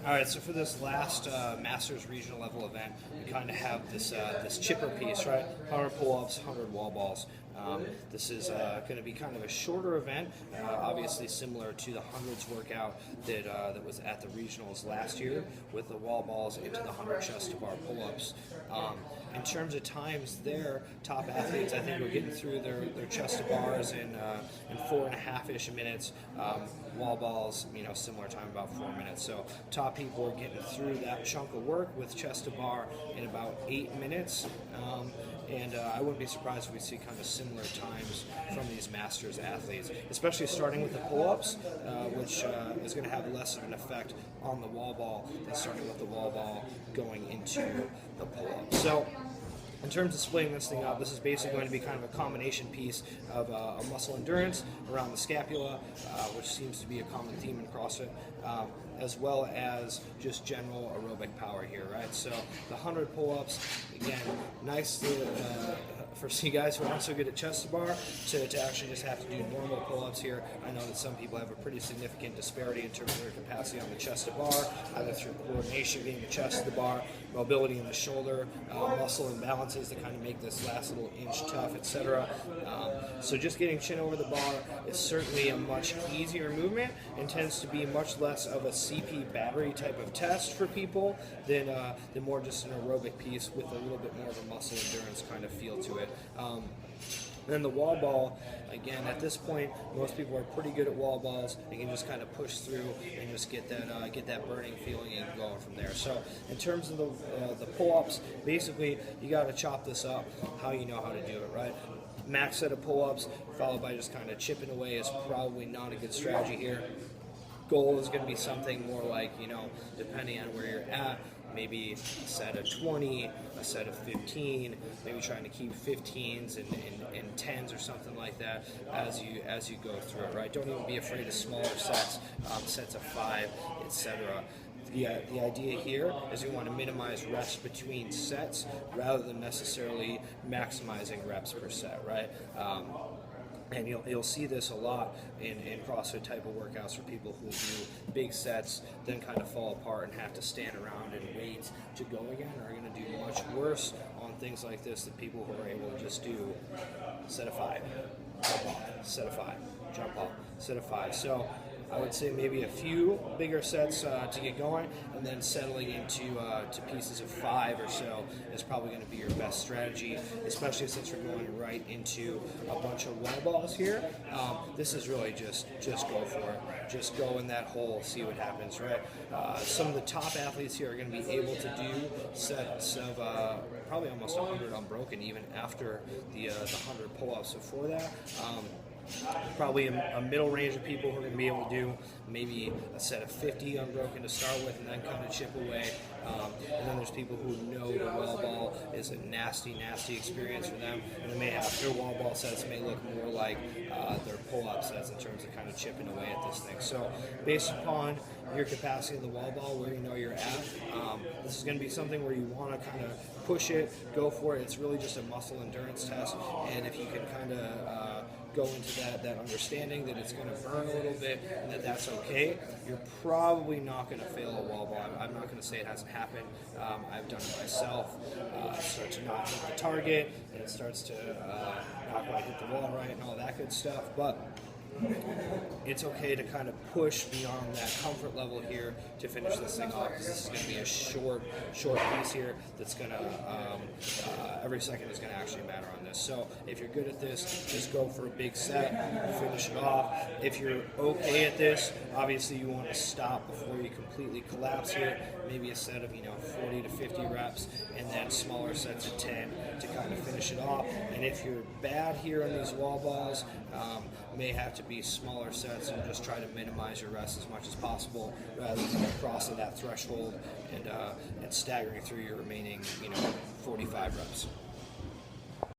All right, so for this last Masters regional level event, we kind of have this chipper piece, right? 100 pull-ups, 100 wall balls. This is going to be kind of a shorter event, obviously similar to the hundreds workout that was at the regionals last year with the wall balls into the 100 chest to bar pull-ups. In terms of times there, top athletes, I think we're getting through their chest to bars in 4.5-ish minutes. Wall balls, similar time, about 4 minutes. So top people are getting through that chunk of work with chest to bar in about 8 minutes. And I wouldn't be surprised if we see kind of similar times from these Masters athletes, especially starting with the pull-ups, which is going to have less of an effect on the wall ball than starting with the wall ball going into the pull-up. So in terms of splitting this thing up, this is basically going to be kind of a combination piece of a muscle endurance around the scapula, which seems to be a common theme in CrossFit, as well as just general aerobic power here, right? So the 100 pull-ups, again, nice for you guys who aren't so good at chest to bar to actually just have to do normal pull-ups here. I know that some people have a pretty significant disparity in terms of their capacity on the chest to bar, either through coordination getting the chest to the bar, mobility in the shoulder, muscle imbalances that kind of make this last little inch tough, etc. So just getting chin over the bar is certainly a much easier movement and tends to be much less of a CP battery type of test for people than more just an aerobic piece with a little bit more of a muscle endurance kind of feel to it. Then the wall ball, again, at this point, most people are pretty good at wall balls. They can just kind of push through and just get that burning feeling and going from there. So in terms of the pull-ups, basically you got to chop this up how you know how to do it, right? Max set of pull-ups followed by just kind of chipping away is probably not a good strategy here. Goal is going to be something more like, depending on where you're at, maybe a set of 20, a set of 15, maybe trying to keep 15s and 10s or something like that as you go through it, right? Don't even be afraid of smaller sets, sets of 5, etc. The idea here is we want to minimize reps between sets rather than necessarily maximizing reps per set, right? And you'll see this a lot in CrossFit type of workouts for people who do big sets, then kind of fall apart and have to stand around and wait to go again, are going to do much worse on things like this than people who are able to just do set of 5, jump off, set of 5, jump off, set of 5. So I would say maybe a few bigger sets to get going, and then settling into to pieces of 5 or so is probably going to be your best strategy, especially since we're going right into a bunch of wall balls here. This is really just go for it. Just go in that hole, see what happens, right? Some of the top athletes here are going to be able to do sets of probably almost 100 unbroken even after the 100 pull-ups. Before that, probably a middle range of people who are going to be able to do maybe a set of 50 unbroken to start with and then kind of chip away. And then there's people who know the wall ball is a nasty experience for them, and they may have their wall ball sets may look more like their pull-up sets in terms of kind of chipping away at this thing. So based upon your capacity of the wall ball, where you know you're at, this is going to be something where you want to kind of push it, go for it. It's really just a muscle endurance test, and if you can kind of go into that understanding that it's going to burn a little bit and that's okay, you're probably not going to fail a wall ball. I'm not going to say it hasn't happened. I've done it myself. Start to not hit the target, and it starts to not quite hit the wall right and all that good stuff. But it's okay to kind of push beyond that comfort level here to finish this thing off, because this is going to be a short piece here that's going to, every second is going to actually matter on this. So if you're good at this, just go for a big set, finish it off. If you're okay at this, obviously you want to stop before you completely collapse here, maybe a set of 40 to 50 reps, and then smaller sets of 10 to kind of finish it off. And if you're bad here on these wall balls, may have to be smaller sets and just try to minimize your rest as much as possible rather than crossing that threshold and staggering through your remaining 45 reps.